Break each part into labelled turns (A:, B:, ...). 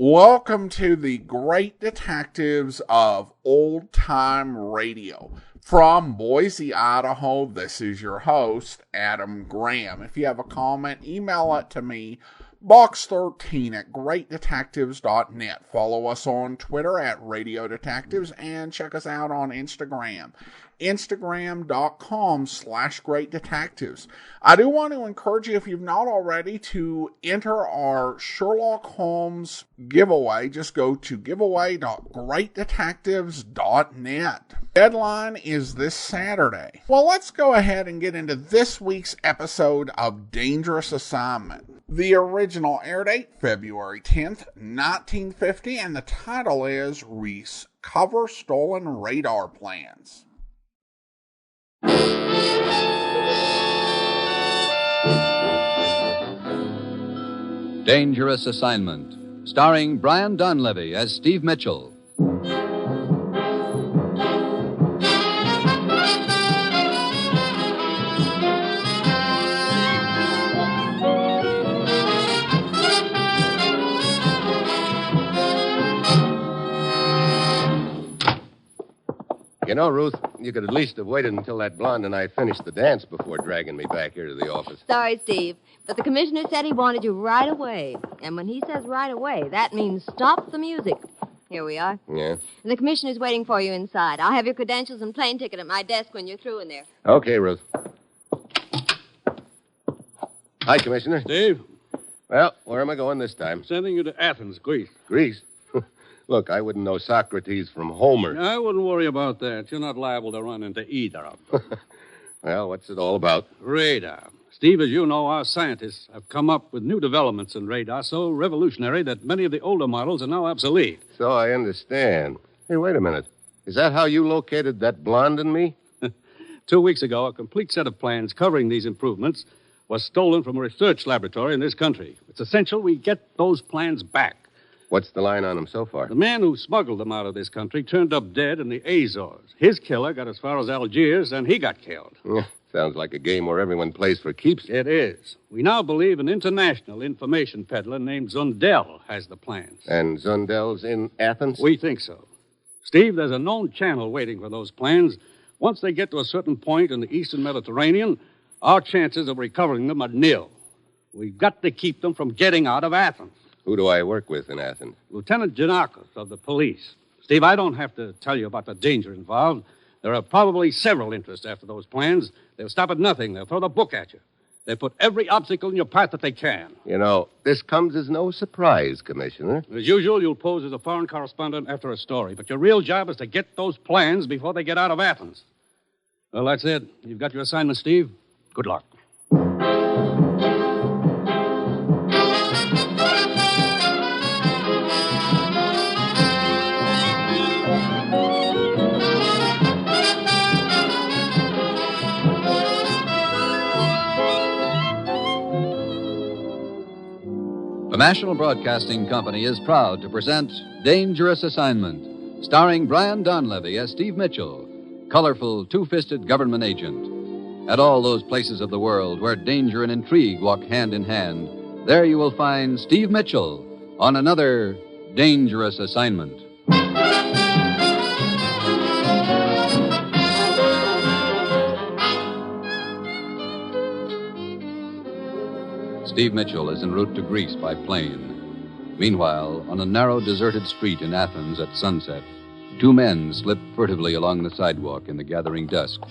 A: Welcome to the Great Detectives of Old Time Radio. From Boise, Idaho, this is your host, Adam Graham. If you have a comment, email it to me, box13@greatdetectives.net. Follow us on Twitter at Radio Detectives and check us out on Instagram. Instagram.com/Great Detectives. I do want to encourage you, if you've not already, to enter our Sherlock Holmes giveaway. Just go to giveaway.greatdetectives.net. Deadline is this Saturday. Well, let's go ahead and get into this week's episode of Dangerous Assignment. The original air date, February 10th, 1950, and the title is Recover Stolen Radar Plans.
B: Dangerous Assignment, starring Brian Donlevy as Steve Mitchell.
C: You know, Ruth, you could at least have waited until that blonde and I finished the dance before dragging me back here to the office.
D: Sorry, Steve, but the commissioner said he wanted you right away. And when he says right away, that means stop the music. Here we are.
C: Yeah?
D: And the commissioner's waiting for you inside. I'll have your credentials and plane ticket at my desk when you're through in there.
C: Okay, Ruth. Hi, Commissioner.
E: Steve?
C: Well, where am I going this time?
E: Sending you to Athens, Greece.
C: Greece? Look, I wouldn't know Socrates from Homer.
E: I wouldn't worry about that. You're not liable to run into either of them.
C: Well, what's it all about?
E: Radar. Steve, as you know, our scientists have come up with new developments in radar so revolutionary that many of the older models are now obsolete.
C: So I understand. Hey, wait a minute. Is that how you located that blonde and me?
E: 2 weeks ago, a complete set of plans covering these improvements was stolen from a research laboratory in this country. It's essential we get those plans back.
C: What's the line on them so far?
E: The man who smuggled them out of this country turned up dead in the Azores. His killer got as far as Algiers, and he got killed.
C: Sounds like a game where everyone plays for keeps.
E: It is. We now believe an international information peddler named Zundel has the plans.
C: And Zundel's in Athens?
E: We think so. Steve, there's a known channel waiting for those plans. Once they get to a certain point in the eastern Mediterranean, our chances of recovering them are nil. We've got to keep them from getting out of Athens.
C: Who do I work with in Athens?
E: Lieutenant Janakos of the police. Steve, I don't have to tell you about the danger involved. There are probably several interests after those plans. They'll stop at nothing. They'll throw the book at you. They put every obstacle in your path that they can.
C: You know, this comes as no surprise, Commissioner.
E: As usual, you'll pose as a foreign correspondent after a story. But your real job is to get those plans before they get out of Athens. Well, that's it. You've got your assignment, Steve. Good luck.
B: The National Broadcasting Company is proud to present Dangerous Assignment, starring Brian Donlevy as Steve Mitchell, colorful, two-fisted government agent. At all those places of the world where danger and intrigue walk hand in hand, there you will find Steve Mitchell on another Dangerous Assignment. Steve Mitchell is en route to Greece by plane. Meanwhile, on a narrow, deserted street in Athens at sunset, two men slip furtively along the sidewalk in the gathering dusk,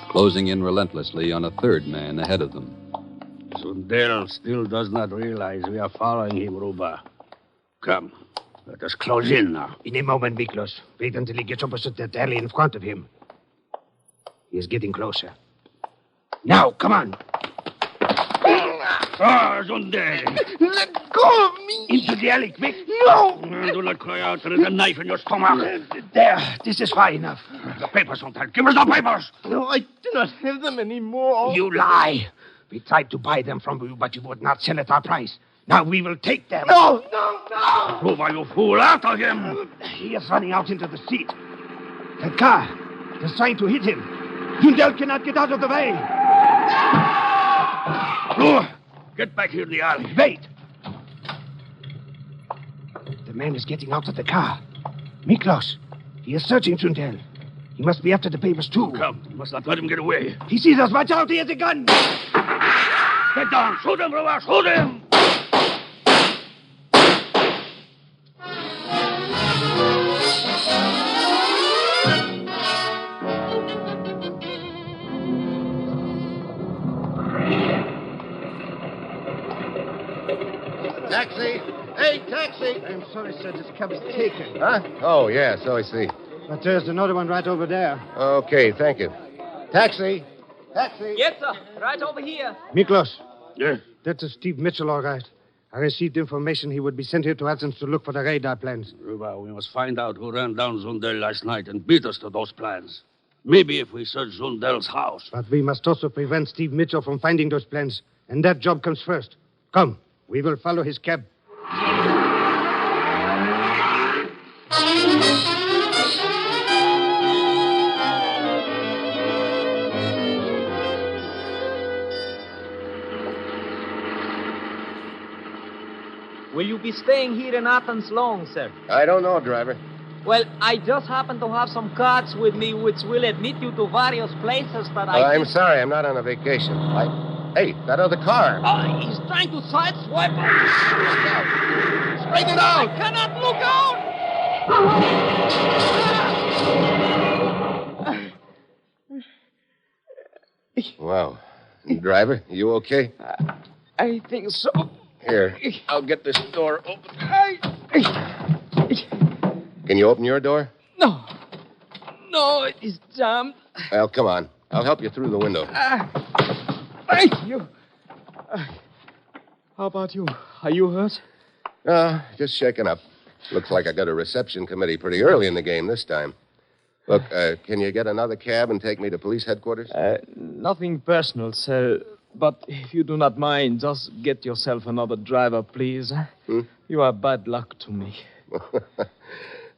B: closing in relentlessly on a third man ahead of them.
F: Sundel still does not realize we are following him, Ruba. Come, let us close in now.
G: In a moment, Miklos. Wait until he gets opposite that alley in front of him. He is getting closer. Now, come on.
F: Ah, Sundel!
G: Let go of me!
F: Into the alley, quick!
G: No!
F: Do not cry out. There is a knife in your stomach.
G: There. This is far enough.
F: The papers, Sundel. Give us the papers!
G: No, I do not have them anymore. You lie. We tried to buy them from you, but you would not sell at our price. Now we will take them. No!
F: Ruba, you fool. After him!
G: He is running out into the street. That car is trying to hit him. Sundel cannot get out of the way.
F: Ruba! Get back here in the alley.
G: Wait. The man is getting out of the car. Miklos, he is searching Zundel. He must be after the papers, too.
F: Come, you must not let him get away.
G: He sees us. Watch out, he has a gun.
F: Get down. Shoot him, Ruba. Shoot him.
C: Taxi! Hey, taxi!
G: I'm sorry, sir. This cab is taken.
C: Huh? Oh, yeah, so I see.
G: But there's another one right over there.
C: Okay, thank you. Taxi! Taxi!
H: Yes, sir. Right over here.
G: Miklos,
F: Yes.
G: that's Steve Mitchell, all right. I received information he would be sent here to Athens to look for the radar plans.
F: Ruba, we must find out who ran down Zundel last night and beat us to those plans. Maybe if we search Zundel's house.
G: But we must also prevent Steve Mitchell from finding those plans. And that job comes first. Come, we will follow his cab.
H: Will you be staying here in Athens long, sir?
C: I don't know, driver.
H: Well, I just happen to have some cards with me which will admit you to various places that
C: I'm sorry, I'm not on a vacation. Hey, that other car.
H: Oh, he's trying to sideswipe us.
C: Straighten it out!
H: I cannot look out!
C: Wow. Driver, you okay?
H: I think so.
C: Here, I'll get this door open. Can you open your door?
H: No. No, it is jammed.
C: Well, come on. I'll help you through the window.
H: Thank you. How about you? Are you hurt?
C: Just shaken up. Looks like I got a reception committee pretty early in the game this time. Look, can you get another cab and take me to police headquarters?
H: Nothing personal, sir. But if you do not mind, just get yourself another driver, please. You are bad luck to me.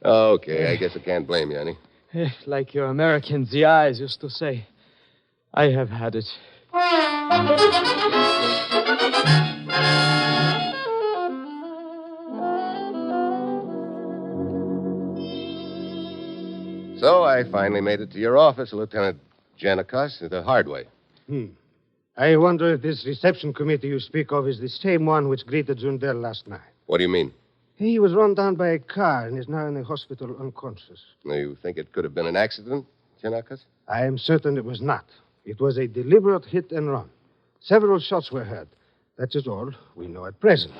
C: Okay, I guess I can't blame you, honey.
H: Like your American GIs used to say. I have had it.
C: So I finally made it to your office, Lieutenant Janikos, the hard way.
G: I wonder if this reception committee you speak of is the same one which greeted Zundel last night.
C: What do you mean?
G: He was run down by a car and is now in the hospital unconscious.
C: Now, you think it could have been an accident, Janikos?
G: I am certain it was not. It was a deliberate hit and run. Several shots were heard. That is all we know at present.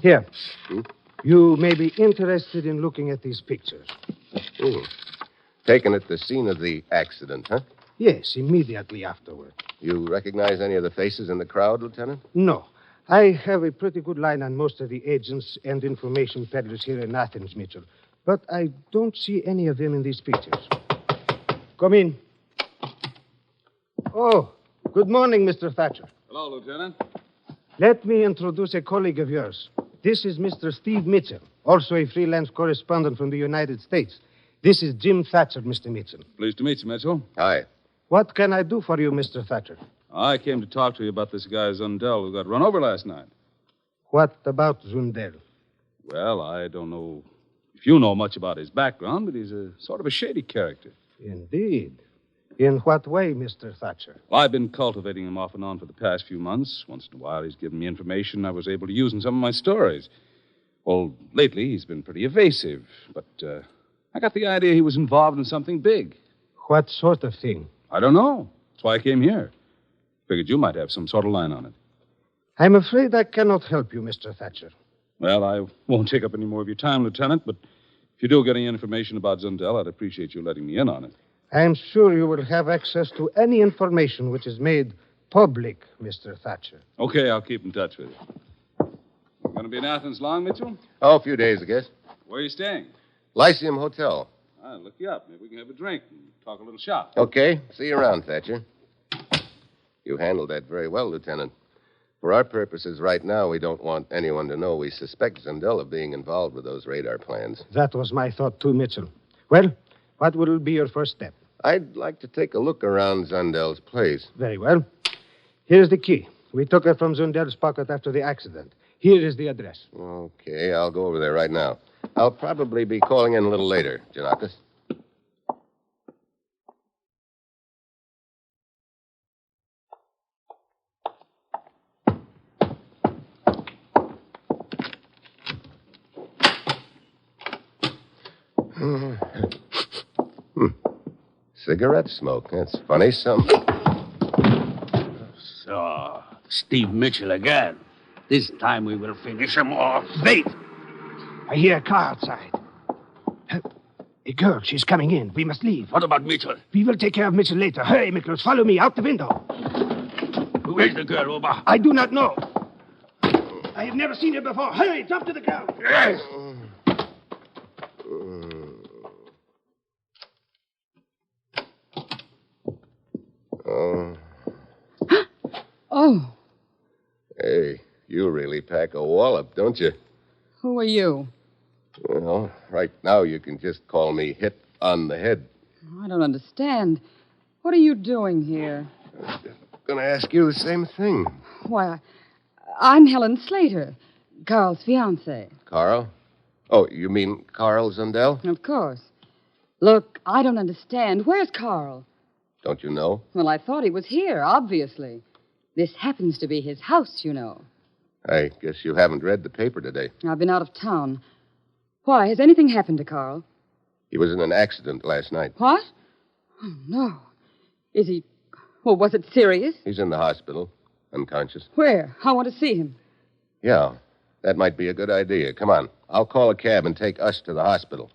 G: Here. You may be interested in looking at these pictures.
C: Taken at the scene of the accident, huh?
G: Yes, immediately afterward.
C: You recognize any of the faces in the crowd, Lieutenant?
G: No. I have a pretty good line on most of the agents and information peddlers here in Athens, Mitchell. But I don't see any of them in these pictures. Come in. Oh, good morning, Mr. Thatcher.
E: Hello, Lieutenant.
G: Let me introduce a colleague of yours. This is Mr. Steve Mitchell, also a freelance correspondent from the United States. This is Jim Thatcher, Mr. Mitchell.
E: Pleased to meet you, Mitchell.
C: Hi.
G: What can I do for you, Mr. Thatcher?
E: I came to talk to you about this guy Zundel who got run over last night.
G: What about Zundel?
E: Well, I don't know if you know much about his background, but he's a sort of a shady character.
G: Indeed. In what way, Mr. Thatcher?
E: Well, I've been cultivating him off and on for the past few months. Once in a while, he's given me information I was able to use in some of my stories. Well, lately, he's been pretty evasive, but I got the idea he was involved in something big.
G: What sort of thing?
E: I don't know. That's why I came here. Figured you might have some sort of line on it.
G: I'm afraid I cannot help you, Mr. Thatcher.
E: Well, I won't take up any more of your time, Lieutenant, but if you do get any information about Zundel, I'd appreciate you letting me in on it.
G: I'm sure you will have access to any information which is made public, Mr. Thatcher.
E: Okay, I'll keep in touch with you. You going to be in Athens long, Mitchell?
C: Oh, a few days, I guess.
E: Where are you staying?
C: Lyceum Hotel.
E: I'll look you up. Maybe we can have a drink and talk a little shop.
C: Okay. See you around, Thatcher. You handled that very well, Lieutenant. For our purposes right now, we don't want anyone to know we suspect Zundel of being involved with those radar plans.
G: That was my thought, too, Mitchell. Well, what will be your first step?
C: I'd like to take a look around Zundel's place.
G: Very well. Here's the key. We took it from Zundel's pocket after the accident. Here is the address.
C: Okay, I'll go over there right now. I'll probably be calling in a little later, Janakis. Cigarette smoke. That's funny.
F: So, Steve Mitchell again. This time we will finish him off. Wait!
G: I hear a car outside. A girl, she's coming in. We must leave.
F: What about Mitchell?
G: We will take care of Mitchell later. Hurry, Miklos. Follow me out the window.
F: Where's the girl, Oba?
G: I do not know. I have never seen her before. Hurry, drop to the ground.
F: Yes!
I: Oh,
C: Hey, you really pack a wallop, don't you?
I: who are you?
C: Well, right now you can just call me Hit on the Head.
I: I don't understand. What are you doing here?
C: Gonna ask you the same thing.
I: Why, I'm Helen Slater, Carl's fiancée.
C: Carl? Oh, you mean Carl Zundel?
I: Of course. Look, I don't understand. Where's Carl?
C: Don't you know?
I: Well, I thought he was here, obviously. This happens to be his house, you know.
C: I guess you haven't read the paper today.
I: I've been out of town. Why, has anything happened to Carl?
C: He was in an accident last night.
I: What? Oh, no. Is he... Well, was it serious?
C: He's in the hospital, unconscious.
I: Where? I want to see him.
C: Yeah, that might be a good idea. Come on. I'll call a cab and take us to the hospital.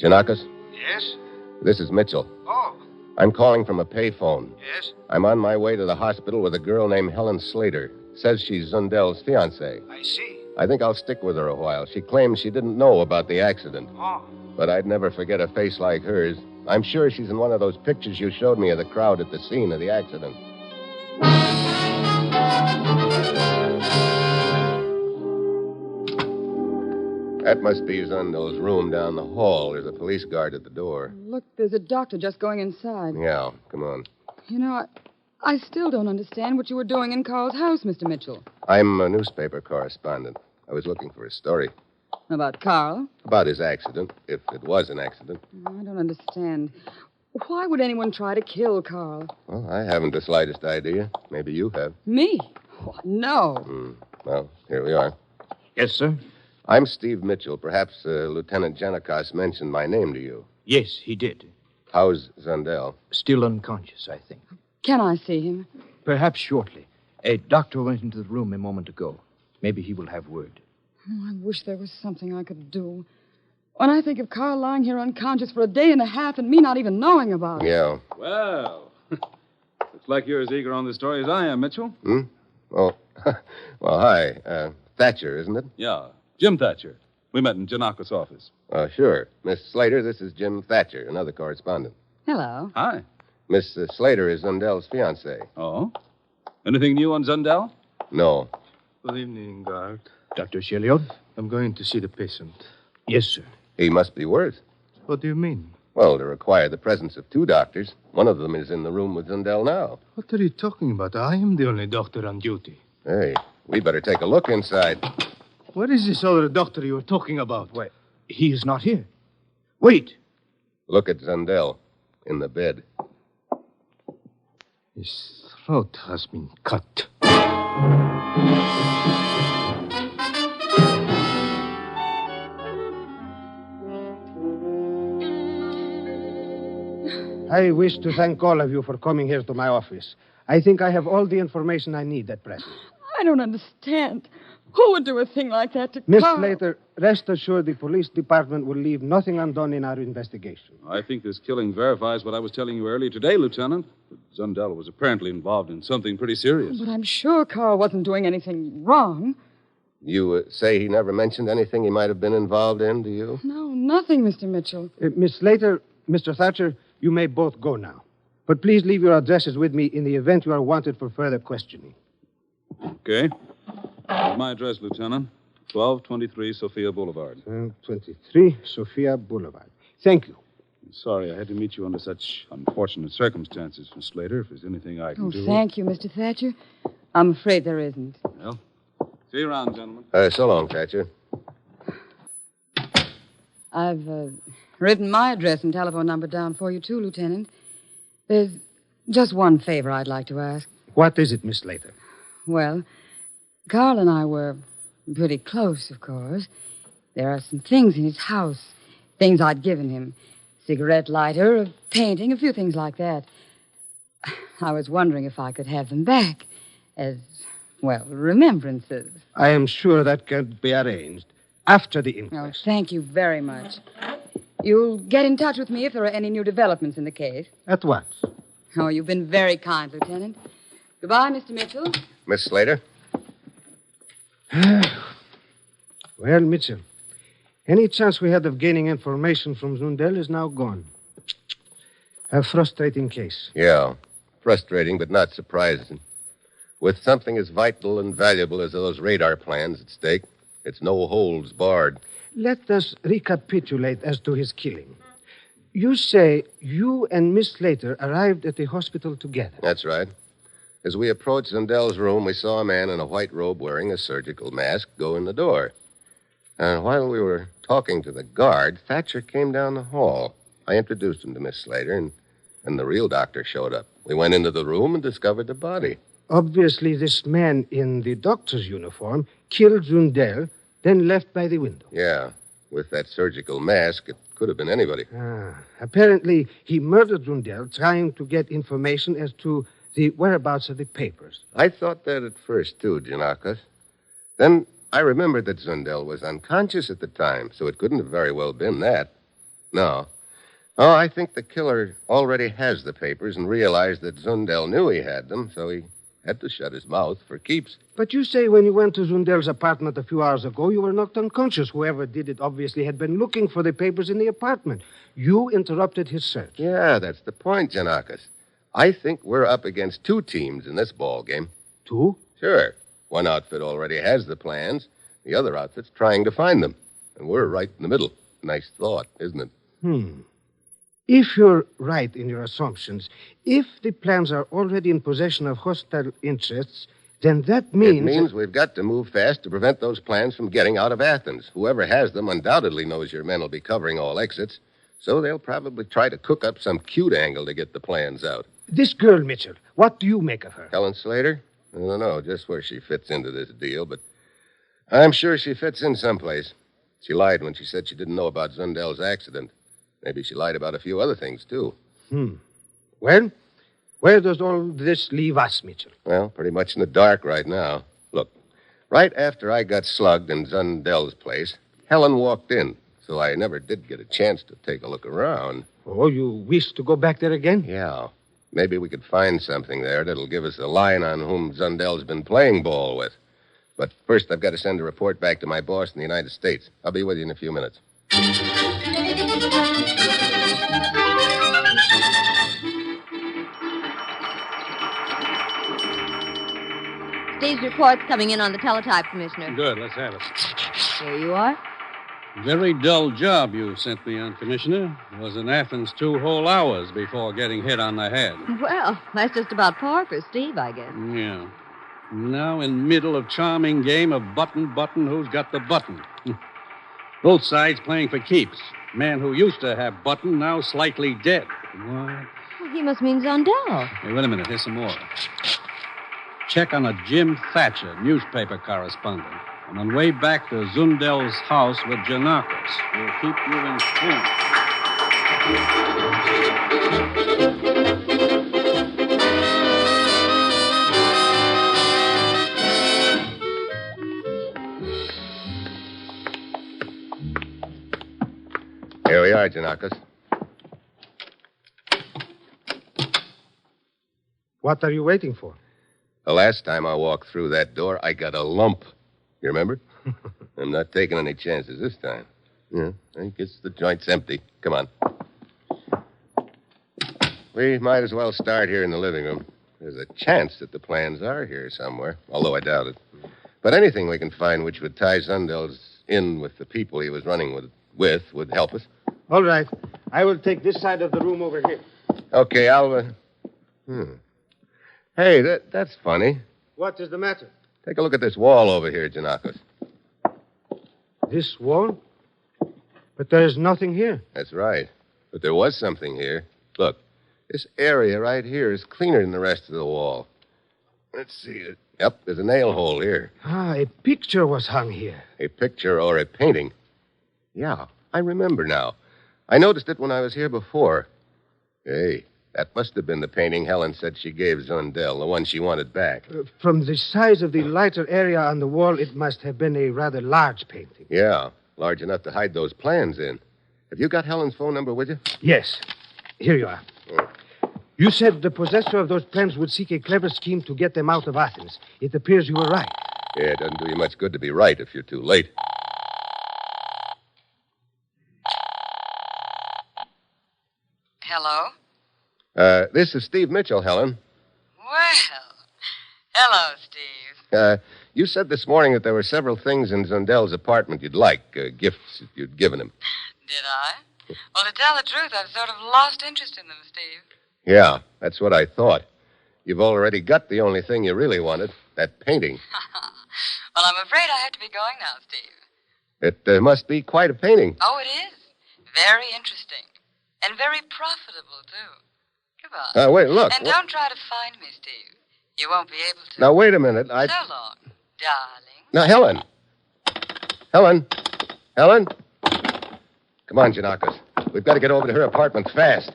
C: Janakis?
G: Yes?
C: This is Mitchell.
G: Oh,
C: I'm calling from a payphone.
G: yes?
C: I'm on my way to the hospital with a girl named Helen Slater. Says she's Zundel's fiancée.
G: I see.
C: I think I'll stick with her a while. She claims she didn't know about the accident.
G: Oh.
C: But I'd never forget a face like hers. I'm sure she's in one of those pictures you showed me of the crowd at the scene of the accident. That must be Zundel's room down the hall. There's a police guard at the door.
I: Look, there's a doctor just going inside.
C: Yeah, come on.
I: You know, I still don't understand what you were doing in Carl's house, Mr. Mitchell.
C: I'm a newspaper correspondent. I was looking for a story
I: About Carl?
C: about his accident, if it was an accident.
I: I don't understand. Why would anyone try to kill Carl?
C: Well, I haven't the slightest idea. Maybe you have.
I: Me? What? No.
C: Well, here we are.
F: Yes, sir?
C: I'm Steve Mitchell. Perhaps Lieutenant Janikos mentioned my name to you.
J: Yes, he did.
C: How's Zundel?
J: Still unconscious, I think.
I: Can I see him?
J: Perhaps shortly. A doctor went into the room a moment ago. Maybe he will have word.
I: Oh, I wish there was something I could do. When I think of Carl lying here unconscious for a day and a half and me not even knowing about it.
C: Yeah.
K: Well, looks like you're as eager on the story as I am, Mitchell.
C: Oh, well, hi. Thatcher, isn't it?
K: Yeah, Jim Thatcher. We met in Janakos' office.
C: Sure. Miss Slater, this is Jim Thatcher, another correspondent.
I: Hello.
K: Hi.
C: Miss Slater is Zundel's fiancée.
K: Oh? Anything new on Zundel?
C: No.
L: Good evening, guard.
J: Dr. Sheliot?
L: I'm going to see the patient.
J: Yes, sir.
C: He must be worse.
L: What do you mean?
C: Well, to require the presence of two doctors. One of them is in the room with Zundel now.
L: What are you talking about? I am the only doctor on duty.
C: Hey, we better take a look inside.
L: What is this other doctor you were talking about?
J: Why, he is not here. Wait.
C: Look at Zundel in the bed.
L: His throat has been cut.
G: I wish to thank all of you for coming here to my office. I think I have all the information I need at present.
I: I don't understand. Who would do a thing like that to
G: Miss
I: Carl?
G: Slater, rest assured the police department will leave nothing undone in our investigation.
K: I think this killing verifies what I was telling you earlier today, Lieutenant. Zundel was apparently involved in something pretty serious.
I: But I'm sure Carl wasn't doing anything wrong.
C: You say he never mentioned anything he might have been involved in, do you?
I: No, nothing, Mr. Mitchell.
G: Miss Slater, Mr. Thatcher, you may both go now. But please leave your addresses with me in the event you are wanted for further questioning.
K: Okay. My address, Lieutenant. 1223 Sophia Boulevard.
G: 23 Sophia Boulevard. Thank you.
K: Sorry I had to meet you under such unfortunate circumstances, Miss Slater. If there's anything I can do...
I: Thank you, Mr. Thatcher. I'm afraid there isn't.
K: Well, see you around, gentlemen.
C: So long, Thatcher.
I: I've written my address and telephone number down for you, too, Lieutenant. There's just one favor I'd like to ask.
G: What is it, Miss Slater?
I: Well, Carl and I were pretty close, of course. There are some things in his house, things I'd given him. Cigarette lighter, a painting, a few things like that. I was wondering if I could have them back as, well, remembrances.
G: I am sure that can be arranged after the inquest.
I: Oh, thank you very much. You'll get in touch with me if there are any new developments in the case.
G: At once.
I: Oh, you've been very kind, Lieutenant. Goodbye, Mr. Mitchell.
C: Miss Slater?
G: Well, Mitchell, any chance we had of gaining information from Zundel is now gone. A frustrating case.
C: Yeah. Frustrating, but not surprising. With something as vital and valuable as those radar plans at stake, it's no holds barred.
G: Let us recapitulate as to his killing. You say you and Miss Slater arrived at the hospital together.
C: That's right. As we approached Zundel's room, we saw a man in a white robe wearing a surgical mask go in the door. And while we were talking to the guard, Thatcher came down the hall. I introduced him to Miss Slater, and the real doctor showed up. We went into the room and discovered the body.
G: Obviously, this man in the doctor's uniform killed Zundel, then left by the window.
C: Yeah. With that surgical mask, it could have been anybody.
G: Apparently, he murdered Zundel trying to get information as to the whereabouts of the papers.
C: I thought that at first, too, Giannakis. Then I remembered that Zundel was unconscious at the time, so it couldn't have very well been that. No. Oh, I think the killer already has the papers and realized that Zundel knew he had them, so he had to shut his mouth for keeps.
G: But you say when you went to Zundel's apartment a few hours ago, you were knocked unconscious. Whoever did it obviously had been looking for the papers in the apartment. You interrupted his search.
C: Yeah, that's the point, Giannakis. I think we're up against two teams in this ball game.
G: Two?
C: Sure. One outfit already has the plans. The other outfit's trying to find them. And we're right in the middle. Nice thought, isn't it?
G: If you're right in your assumptions, if the plans are already in possession of hostile interests, then that means...
C: It means we've got to move fast to prevent those plans from getting out of Athens. Whoever has them undoubtedly knows your men will be covering all exits, so they'll probably try to cook up some cute angle to get the plans out.
G: This girl, Mitchell, what do you make of her?
C: Helen Slater? I don't know just where she fits into this deal, but I'm sure she fits in someplace. She lied when she said she didn't know about Zundel's accident. Maybe she lied about a few other things, too.
G: Well, where does all this leave us, Mitchell?
C: Well, pretty much in the dark right now. Look, right after I got slugged in Zundel's place, Helen walked in, so I never did get a chance to take a look around.
G: Oh, you wish to go back there again?
C: Yeah. Maybe we could find something there that'll give us a line on whom Zundel's been playing ball with. But first, I've got to send a report back to my boss in the United States. I'll be with you in a few minutes.
D: Steve's report's coming in on the teletype, Commissioner.
E: Good, let's have it.
D: Here you are.
E: Very dull job you sent me on, Commissioner. Was in Athens 2 whole hours before getting hit on the head.
D: Well, that's just about par for Steve, I guess.
E: Yeah. Now in middle of charming game of button, who's got the button? Both sides playing for keeps. Man who used to have button, now slightly dead. What?
D: Well, he must mean Zundel.
E: Hey, wait a minute. Here's some more. Check on a Jim Thatcher, newspaper correspondent. I'm on way back to Zundel's house with Giannakis. We'll keep you informed.
C: Here we are, Giannakis.
G: What are you waiting for?
C: The last time I walked through that door, I got a lump. You remember? I'm not taking any chances this time. Yeah, I guess the joint's empty. Come on. We might as well start here in the living room. There's a chance that the plans are here somewhere, although I doubt it. But anything we can find which would tie Zundel's in with the people he was running with would help us.
G: All right. I will take this side of the room over here.
C: Okay, I'll... Hey, that's funny.
G: What is the matter?
C: Take a look at this wall over here, Janakos.
G: This wall? But there is nothing here.
C: That's right. But there was something here. Look, this area right here is cleaner than the rest of the wall. Let's see. Yep, there's a nail hole here.
G: A picture was hung here.
C: A picture or a painting? Yeah, I remember now. I noticed it when I was here before. Hey, that must have been the painting Helen said she gave Zundel, the one she wanted back.
G: From the size of the lighter area on the wall, it must have been a rather large painting.
C: Yeah, large enough to hide those plans in. Have you got Helen's phone number with you?
G: Yes. Here you are. You said the possessor of those plans would seek a clever scheme to get them out of Athens. It appears you were right.
C: Yeah, it doesn't do you much good to be right if you're too late.
D: Hello?
C: This is Steve Mitchell, Helen.
I: Well, hello, Steve.
C: You said this morning that there were several things in Zundel's apartment you'd like, gifts that you'd given him.
I: Did I? Well, to tell the truth, I've sort of lost interest in them, Steve.
C: Yeah, that's what I thought. You've already got the only thing you really wanted, that painting.
I: Well, I'm afraid I have to be going now, Steve.
C: It must be quite a painting.
I: Oh, it is. Very interesting. And very profitable, too. Goodbye.
C: Wait, look.
I: And don't try to find me, Steve. You won't be able to.
C: Now, wait a minute.
I: So long, darling.
C: Now, Helen. Helen? Come on, Janakos. We've got to get over to her apartment fast.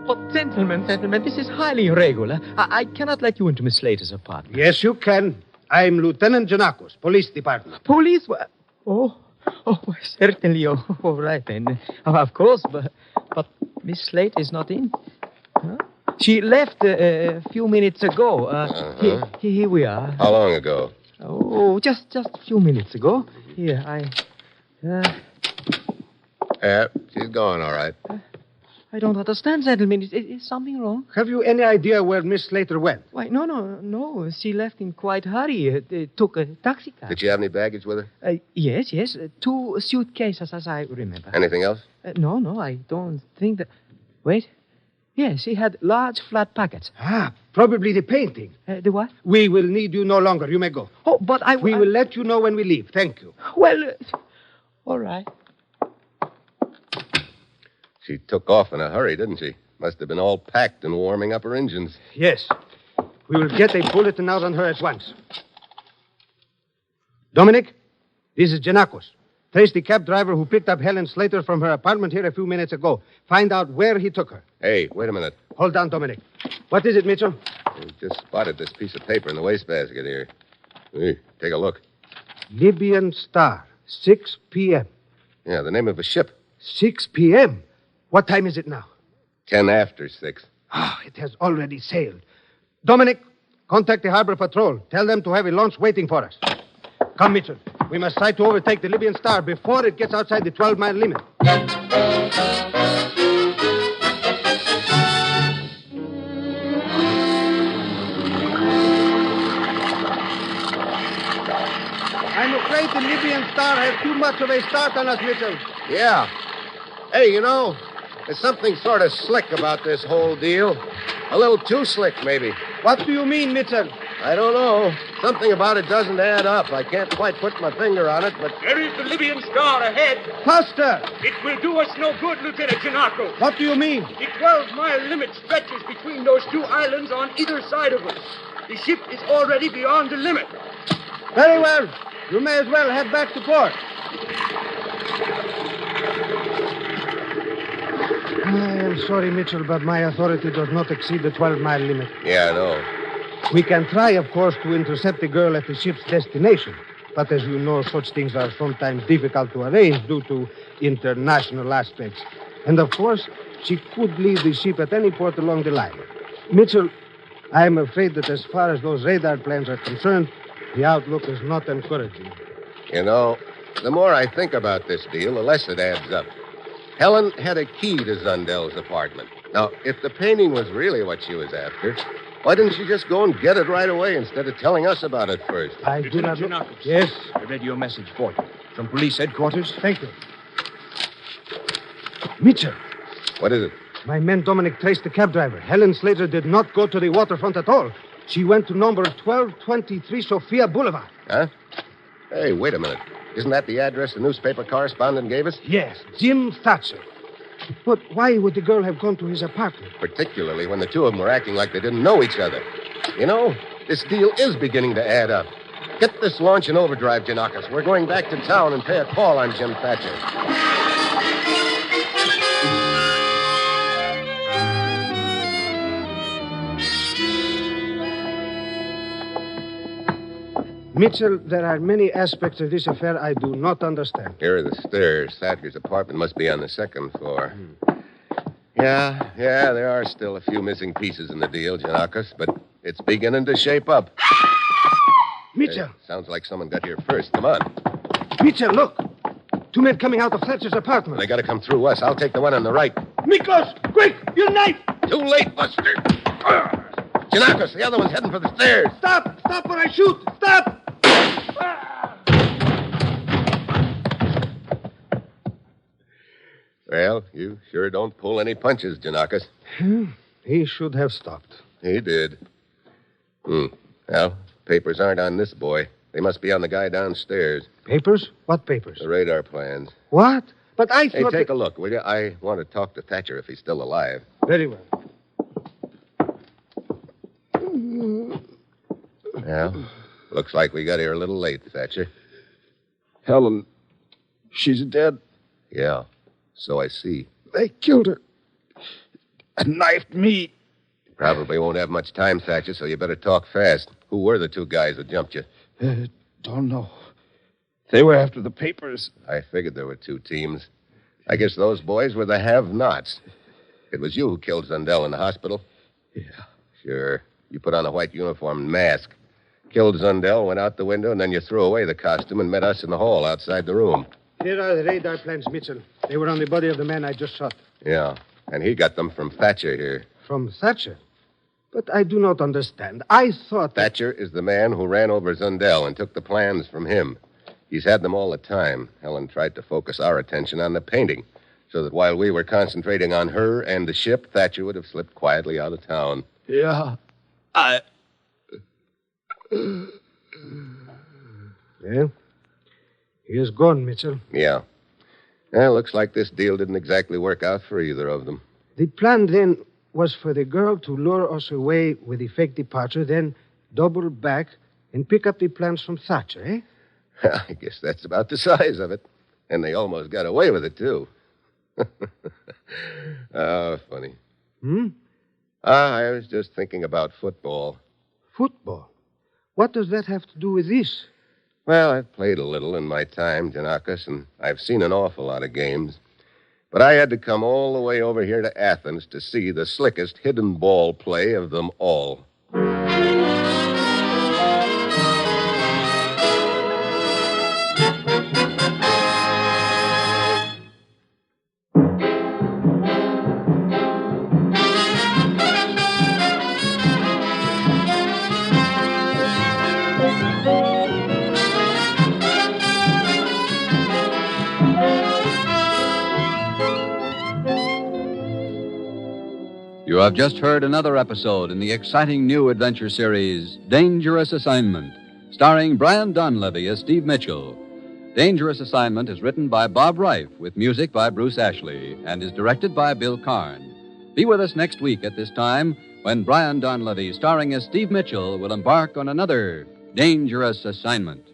H: But, gentlemen, this is highly irregular. I cannot let you into Miss Slater's apartment.
G: Yes, you can. I'm Lieutenant Janakos, Police Department.
H: Police? Oh, certainly. Oh, all right, then. Of course, but Miss Slater is not in. Huh? She left a few minutes ago. Here we are.
C: How long ago?
H: Oh, just a few minutes ago. Here,
C: she's gone, all right.
H: I don't understand, gentlemen. Is something wrong?
G: Have you any idea where Miss Slater went?
H: Why, no. She left in quite a hurry. Took a taxi cab.
C: Did she have any baggage with her?
H: Yes. 2 suitcases, as I remember.
C: Anything else?
H: No, I don't think that... Wait. Yes, she had large flat packets.
G: Probably the painting.
H: The what?
G: We will need you no longer. You may go.
H: Oh, but
G: We will let you know when we leave. Thank you.
H: Well, all right.
C: She took off in a hurry, didn't she? Must have been all packed and warming up her engines.
G: Yes. We will get a bulletin out on her at once. Dominic, this is Janakos. Trace the cab driver who picked up Helen Slater from her apartment here a few minutes ago. Find out where he took her.
C: Hey, wait a minute.
G: Hold on, Dominic. What is it, Mitchell?
C: I just spotted this piece of paper in the wastebasket here. Hey, take a look.
G: Libyan Star, 6 p.m.
C: Yeah, the name of a ship.
G: 6 p.m.? What time is it now?
C: 10 after 6.
G: It has already sailed. Dominic, contact the harbor patrol. Tell them to have a launch waiting for us. Come, Mitchell. We must try to overtake the Libyan Star before it gets outside the 12-mile limit. I'm afraid the Libyan Star has too much of a start on us, Mitchell.
C: Yeah. Hey, there's something sort of slick about this whole deal. A little too slick, maybe.
G: What do you mean, Mitchell?
C: I don't know. Something about it doesn't add up. I can't quite put my finger on it, but...
M: There is the Libyan Star ahead.
G: Faster!
M: It will do us no good, Lieutenant Janakos.
G: What do you mean?
M: The 12-mile limit stretches between those 2 islands on either side of us. The ship is already beyond the limit.
G: Very well. You may as well head back to port. I am sorry, Mitchell, but my authority does not exceed the 12-mile limit.
C: Yeah, I know.
G: We can try, of course, to intercept the girl at the ship's destination. But as you know, such things are sometimes difficult to arrange due to international aspects. And, of course, she could leave the ship at any port along the line. Mitchell, I am afraid that as far as those radar plans are concerned, the outlook is not encouraging.
C: The more I think about this deal, the less it adds up. Helen had a key to Zundel's apartment. Now, if the painting was really what she was after, Why didn't you just go and get it right away instead of telling us about it first?
G: I do not know.
J: Janakis.
G: Yes?
J: A radio message for you. From police headquarters.
G: Thank you. Mitchell,
C: What is it?
G: my man Dominic traced the cab driver. Helen Slater did not go to the waterfront at all. She went to number 1223 Sophia Boulevard.
C: Huh? Hey, wait a minute. Isn't that the address the newspaper correspondent gave us?
G: Yes, Jim Thatcher. But why would the girl have gone to his apartment?
C: Particularly when the two of them were acting like they didn't know each other. You know, this deal is beginning to add up. Get this launch in overdrive, Janakis. We're going back to town and pay a call on Jim Thatcher.
G: Mitchell, there are many aspects of this affair I do not understand.
C: Here are the stairs. Thatcher's apartment must be on the second floor. Yeah, there are still a few missing pieces in the deal, Janakis, but it's beginning to shape up.
G: Mitchell!
C: Hey, sounds like someone got here first. Come on.
G: Mitchell, look! Two men coming out of Thatcher's apartment.
C: They got to come through us. I'll take the one on the right.
G: Miklos! Quick! Your knife!
C: Too late, Buster. Janakis, the other one's heading for the stairs.
G: Stop! Stop when I shoot! Stop!
C: Well, you sure don't pull any punches, Janakis.
G: He should have stopped.
C: He did. Well, papers aren't on this boy. They must be on the guy downstairs.
G: Papers? What papers?
C: The radar plans.
G: What? But I
C: Hey,
G: thought...
C: take a look, will you? I want to talk to Thatcher if he's still alive.
G: Very well.
C: Well, looks like we got here a little late, Thatcher.
L: Helen, she's dead.
C: Yeah, so I see.
L: They killed her. And knifed me.
C: Probably won't have much time, Thatcher, so you better talk fast. Who were the two guys that jumped you?
L: Don't know. They were after the papers.
C: I figured there were two teams. I guess those boys were the have-nots. It was you who killed Zundel in the hospital?
L: Yeah.
C: Sure. You put on a white uniform and mask. Killed Zundel, went out the window, and then you threw away the costume and met us in the hall outside the room.
G: Here are the radar plans, Mitchell. They were on the body of the man I just shot.
C: Yeah, and he got them from Thatcher here.
G: From Thatcher? But I do not understand. I thought that...
C: Thatcher is the man who ran over Zundel and took the plans from him. He's had them all the time. Helen tried to focus our attention on the painting, so that while we were concentrating on her and the ship, Thatcher would have slipped quietly out of town.
L: Yeah.
G: Well, he is gone, Mitchell.
C: Yeah. Well, looks like this deal didn't exactly work out for either of them.
G: The plan then was for the girl to lure us away with the fake departure, then double back and pick up the plans from Thatcher, eh?
C: I guess that's about the size of it. And they almost got away with it, too. Oh, funny. I was just thinking about football.
G: Football? What does that have to do with this?
C: Well, I've played a little in my time, Janakis, and I've seen an awful lot of games. But I had to come all the way over here to Athens to see the slickest hidden ball play of them all.
B: You have just heard another episode in the exciting new adventure series, Dangerous Assignment, starring Brian Donlevy as Steve Mitchell. Dangerous Assignment is written by Bob Reif with music by Bruce Ashley and is directed by Bill Karn. Be with us next week at this time when Brian Donlevy, starring as Steve Mitchell, will embark on another Dangerous Assignment.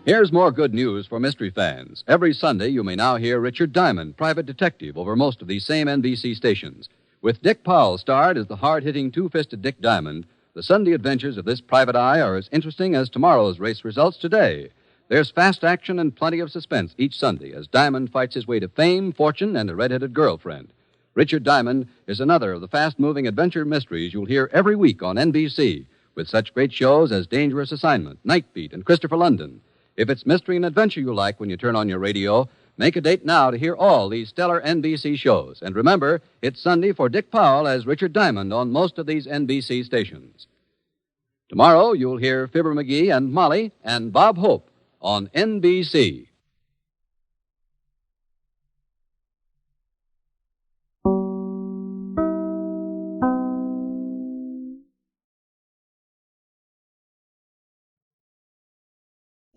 B: Here's more good news for mystery fans. Every Sunday, you may now hear Richard Diamond, private detective, over most of these same NBC stations. With Dick Powell starred as the hard-hitting two-fisted Dick Diamond, the Sunday adventures of this private eye are as interesting as tomorrow's race results today. There's fast action and plenty of suspense each Sunday as Diamond fights his way to fame, fortune, and a red-headed girlfriend. Richard Diamond is another of the fast-moving adventure mysteries you'll hear every week on NBC, with such great shows as Dangerous Assignment, Night Beat, and Christopher London. If it's mystery and adventure you like when you turn on your radio, Make a date now to hear all these stellar NBC shows. And remember, it's Sunday for Dick Powell as Richard Diamond on most of these NBC stations. Tomorrow, you'll hear Fibber McGee and Molly and Bob Hope on NBC.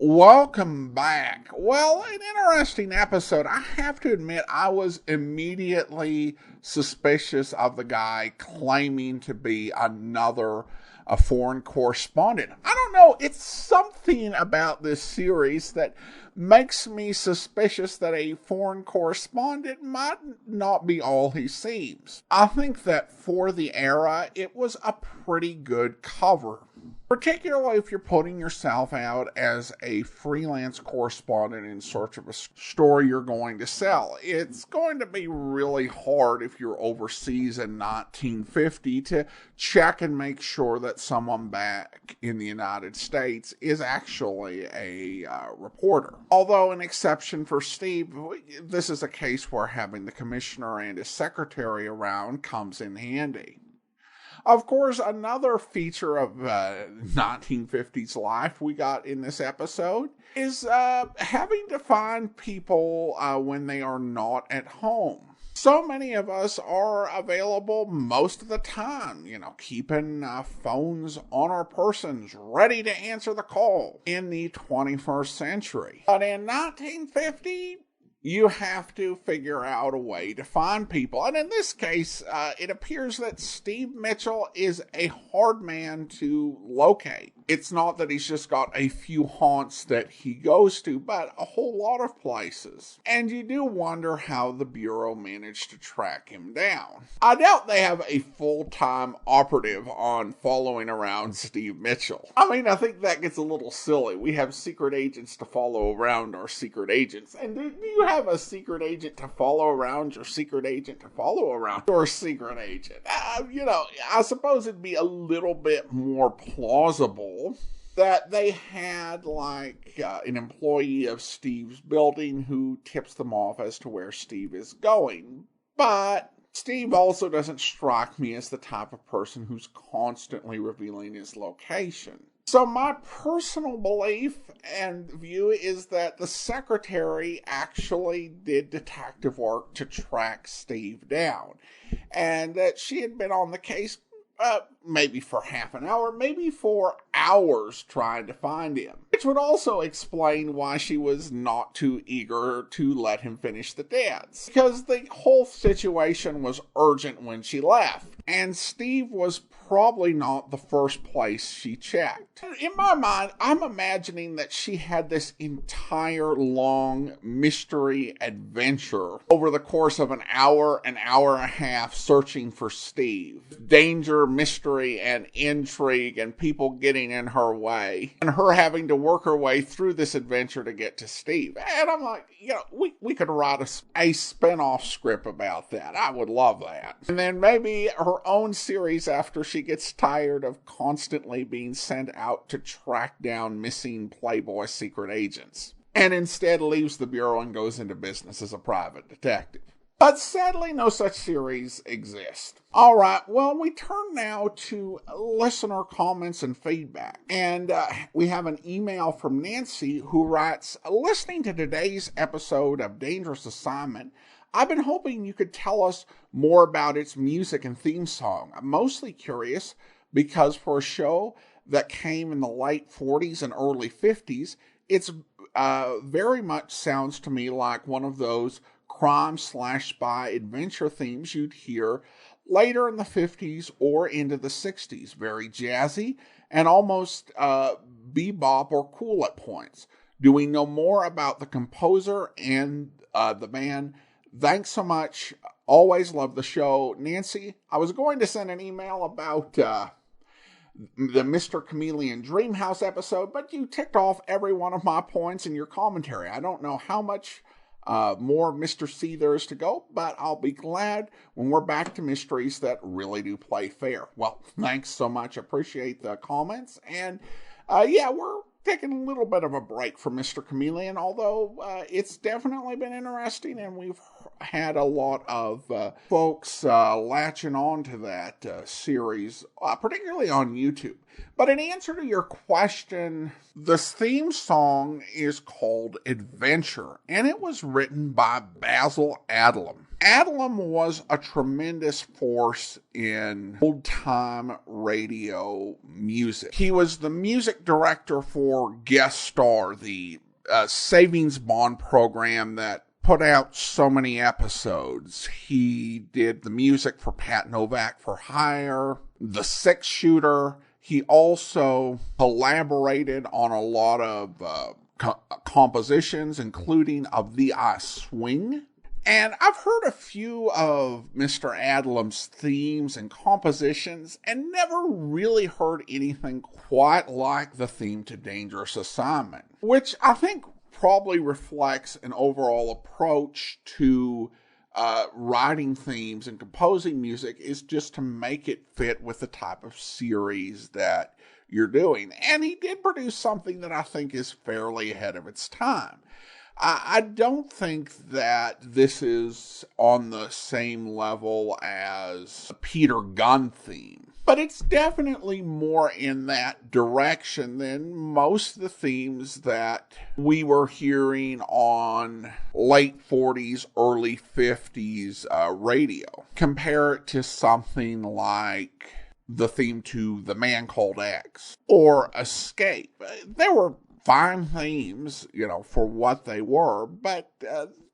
A: Welcome back. Well, an interesting episode. I have to admit, I was immediately suspicious of the guy claiming to be a foreign correspondent. I don't know, it's something about this series that makes me suspicious that a foreign correspondent might not be all he seems. I think that for the era, it was a pretty good cover. Particularly if you're putting yourself out as a freelance correspondent in search of a story you're going to sell. It's going to be really hard if you're overseas in 1950 to check and make sure that someone back in the United States is actually a reporter. Although an exception for Steve, this is a case where having the commissioner and his secretary around comes in handy. Of course, another feature of 1950s life we got in this episode is having to find people when they are not at home. So many of us are available most of the time, keeping phones on our persons, ready to answer the call in the 21st century. But in 1950, you have to figure out a way to find people. And in this case, it appears that Steve Mitchell is a hard man to locate. It's not that he's just got a few haunts that he goes to, but a whole lot of places. And you do wonder how the Bureau managed to track him down. I doubt they have a full-time operative on following around Steve Mitchell. I mean, I think that gets a little silly. We have secret agents to follow around our secret agents. And do you have a secret agent to follow around your secret agent to follow around your secret agent? I suppose it'd be a little bit more plausible that they had an employee of Steve's building who tips them off as to where Steve is going. But Steve also doesn't strike me as the type of person who's constantly revealing his location. So my personal belief and view is that the secretary actually did detective work to track Steve down, and that she had been on the case maybe for half an hour, maybe for hours trying to find him. Which would also explain why she was not too eager to let him finish the dance. Because the whole situation was urgent when she left. And Steve was probably not the first place she checked. In my mind, I'm imagining that she had this entire long mystery adventure over the course of an hour and a half searching for Steve. Danger, mystery, and intrigue, and people getting in her way. And her having to work her way through this adventure to get to Steve. And I'm like, we could write a spin-off script about that. I would love that. And then maybe her own series after she gets tired of constantly being sent out to track down missing Playboy secret agents, and instead leaves the Bureau and goes into business as a private detective. But sadly, no such series exist. All right, well, we turn now to listener comments and feedback. And we have an email from Nancy who writes, listening to today's episode of Dangerous Assignment, I've been hoping you could tell us more about its music and theme song. I'm mostly curious because for a show that came in the late 40s and early 50s, it's very much sounds to me like one of those crime/spy adventure themes you'd hear later in the 50s or into the 60s. Very jazzy and almost bebop or cool at points. Do we know more about the composer and the band? Thanks so much. Always love the show. Nancy, I was going to send an email about the Mr. Chameleon Dreamhouse episode, but you ticked off every one of my points in your commentary. I don't know how much more Mr. C there is to go, but I'll be glad when we're back to mysteries that really do play fair. Well, thanks so much. Appreciate the comments. And we're taking a little bit of a break from Mr. Chameleon, although it's definitely been interesting, and we've had a lot of folks latching on to that series, particularly on YouTube. But in answer to your question, this theme song is called Adventure, and it was written by Basil Adlam. Adlam was a tremendous force in old-time radio music. He was the music director for Guest Star, the savings bond program that put out so many episodes. He did the music for Pat Novak for Hire, The Six Shooter. He also collaborated on a lot of compositions, including of The I Swing. And I've heard a few of Mr. Adlam's themes and compositions and never really heard anything quite like the theme to Dangerous Assignment, which I think probably reflects an overall approach to writing themes and composing music is just to make it fit with the type of series that you're doing. And he did produce something that I think is fairly ahead of its time. I don't think that this is on the same level as a Peter Gunn theme, but it's definitely more in that direction than most of the themes that we were hearing on late 40s, early 50s radio. Compare it to something like the theme to The Man Called X or Escape. There were fine themes, for what they were, but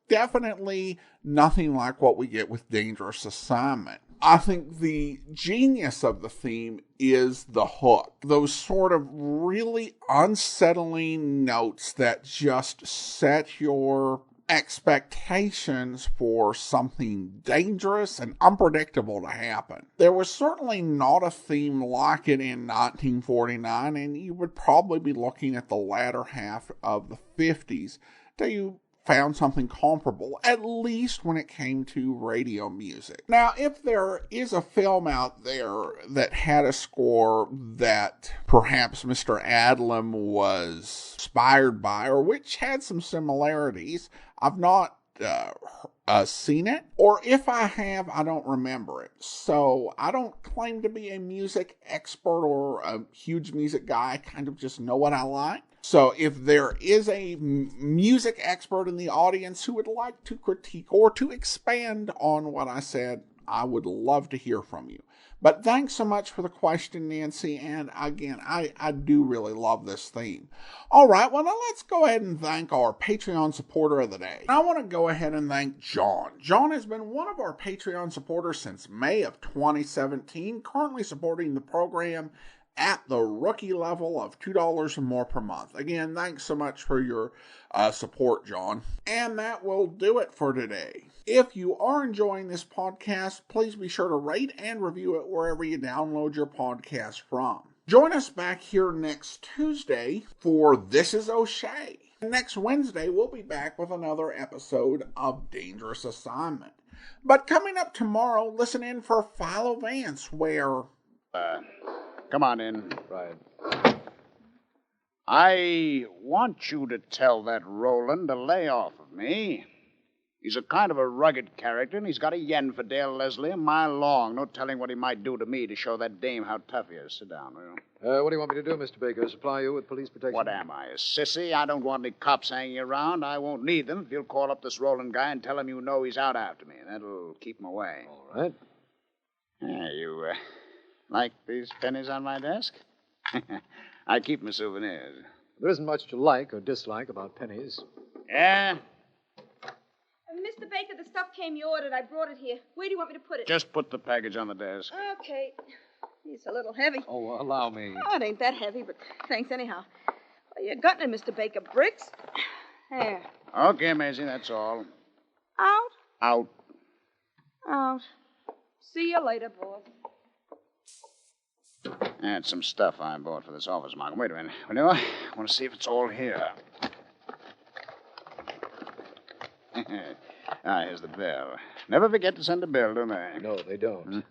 A: definitely nothing like what we get with Dangerous Assignment. I think the genius of the theme is the hook. Those sort of really unsettling notes that just set your expectations for something dangerous and unpredictable to happen. There was certainly not a theme like it in 1949, and you would probably be looking at the latter half of the 50s till you found something comparable, at least when it came to radio music. Now, if there is a film out there that had a score that perhaps Mr. Adlam was inspired by, or which had some similarities, I've not seen it, or if I have, I don't remember it. So I don't claim to be a music expert or a huge music guy. I kind of just know what I like. So if there is a music expert in the audience who would like to critique or to expand on what I said, I would love to hear from you. But thanks so much for the question, Nancy. And again, I do really love this theme. All right, well, now let's go ahead and thank our Patreon supporter of the day. I want to go ahead and thank John. John has been one of our Patreon supporters since May of 2017, currently supporting the program at the rookie level of $2 or more per month. Again, thanks so much for your support, John. And that will do it for today. If you are enjoying this podcast, please be sure to rate and review it wherever you download your podcast from. Join us back here next Tuesday for This Is O'Shea. Next Wednesday, we'll be back with another episode of Dangerous Assignment. But coming up tomorrow, listen in for Philo Vance, where...
N: Come on in.
J: Right.
N: I want you to tell that Roland to lay off of me. He's a kind of a rugged character, and he's got a yen for Dale Leslie a mile long. No telling what he might do to me to show that dame how tough he is. Sit down, will you?
J: What do you want me to do, Mr. Baker? Supply you with police protection?
N: What am I, a sissy? I don't want any cops hanging around. I won't need them if you'll call up this Roland guy and tell him you know he's out after me. That'll keep him away.
J: All right.
N: You like these pennies on my desk? I keep my souvenirs.
J: There isn't much to like or dislike about pennies.
N: Yeah?
O: Mr. Baker, the stuff came you ordered. I brought it here. Where do you want me to put it?
N: Just put the package on the desk.
O: Okay. It's a little heavy.
J: Oh, allow me.
O: Oh, it ain't that heavy, but thanks anyhow. Well, you got it, Mr. Baker. Bricks. There.
N: Okay, Maisie, that's all.
O: Out?
N: Out.
O: Out. See you later, boss.
N: That's some stuff I bought for this office, Mark. Wait a minute. Will you? I want to see if it's all here. Here's the bill. Never forget to send a bill, do they?
J: No, they don't.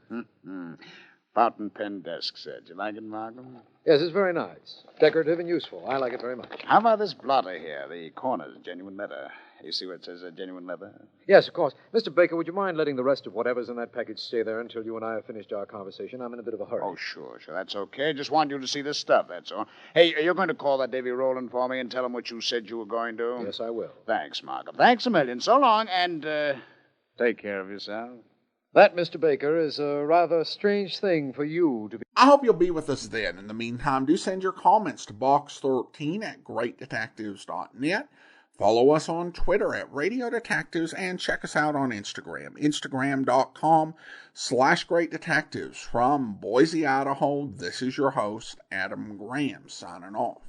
N: Fountain pen desk set. You like it, Markham?
P: Yes, it's very nice. Decorative and useful. I like it very much.
N: How about this blotter here? The corner's genuine leather. You see where it says genuine leather?
P: Yes, of course. Mr. Baker, would you mind letting the rest of whatever's in that package stay there until you and I have finished our conversation? I'm in a bit of a hurry.
N: Oh, sure. That's okay. Just want you to see this stuff, that's all. Hey, you're going to call that Davy Rowland for me and tell him what you said you were going to?
P: Yes, I will.
N: Thanks, Markham. Thanks a million. So long, and take care of yourself.
P: That, Mr. Baker, is a rather strange thing for you to be...
A: I hope you'll be with us then. In the meantime, do send your comments to box13@greatdetectives.net. Follow us on Twitter at Radio Detectives and check us out on Instagram, instagram.com/greatdetectives. From Boise, Idaho, this is your host, Adam Graham, signing off.